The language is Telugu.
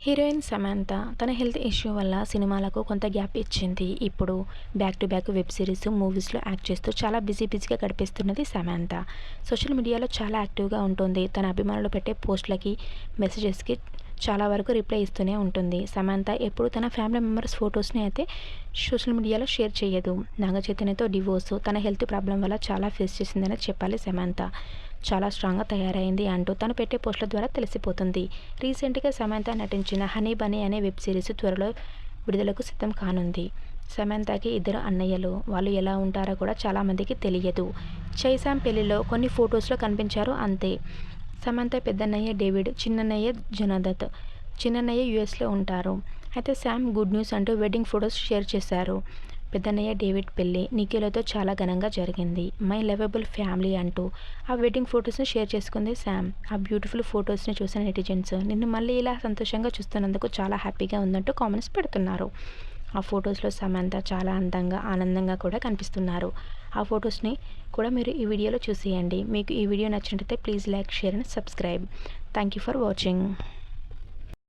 హీరోయిన్ సమంత తన హెల్త్ ఇష్యూ వల్ల సినిమాలకు కొంత గ్యాప్ ఇచ్చింది. ఇప్పుడు back to back web series, మూవీస్‌లో యాక్ట్ చేస్తూ చాలా బిజీగా గడిపేస్తున్నది సమంత. సోషల్ మీడియాలో చాలా యాక్టివ్‌గా ఉంటుంది. తన అభిమానులు పెట్టే పోస్ట్‌లకి, మెసేజెస్‌కి చాలా వరకు రిప్లై ఇస్తూనే ఉంటుంది. సమంత ఎప్పుడు తన ఫ్యామిలీ మెంబర్స్ ఫోటోస్‌ని అయితే సోషల్ మీడియాలో షేర్ చేయదు. నాగ చైతన్యతో డివోర్స్, తన హెల్త్ ప్రాబ్లమ్ వల్ల చాలా ఫేస్ చేసిందనే చెప్పాలి సమంత. చాలా స్ట్రాంగ్‌గా తయారైంది అంటూ తను పెట్టే పోస్టుల ద్వారా తెలిసిపోతుంది. రీసెంట్‌గా సమంత నటించిన 'హనీ బనీ' అనే వెబ్ సిరీస్ త్వరలో విడుదలకు సిద్ధం కానుంది. సమంతకి ఇద్దరు అన్నయ్యలు. వాళ్ళు ఎలా ఉంటారో కూడా చాలామందికి తెలియదు. చైసామ్ పెళ్లిలో కొన్ని ఫొటోస్‌లో కనిపించారు అంతే. సమంత పెద్దన్నయ్య డేవిడ్, చిన్నన్నయ్య జొనాథన్. చిన్నన్నయ్య యూఎస్‌లో ఉంటారు. అయితే శామ్ గుడ్ న్యూస్ అంటూ వెడ్డింగ్ ఫొటోస్ షేర్ చేశారు. పెద్దన్నయ్య డేవిడ్ పెళ్లి నిఖిలతో చాలా ఘనంగా జరిగింది. మై లవబుల్ ఫ్యామిలీ అంటూ ఆ వెడ్డింగ్ ఫొటోస్‌ని షేర్ చేసుకుంది శామ్. ఆ బ్యూటిఫుల్ ఫొటోస్‌ని చూసిన నెటిజన్స్ నిన్ను మళ్ళీ ఇలా సంతోషంగా చూస్తున్నందుకు చాలా హ్యాపీగా ఉందంటూ కామెంట్స్ పెడుతున్నారు. ఆ ఫొటోస్‌లో సమంత చాలా అందంగా, ఆనందంగా కూడా కనిపిస్తున్నారు. ఆ ఫొటోస్‌ని కూడా మీరు ఈ వీడియోలో చూసేయండి. మీకు ఈ వీడియో నచ్చినట్లయితే please like, share and subscribe. Thank you for watching.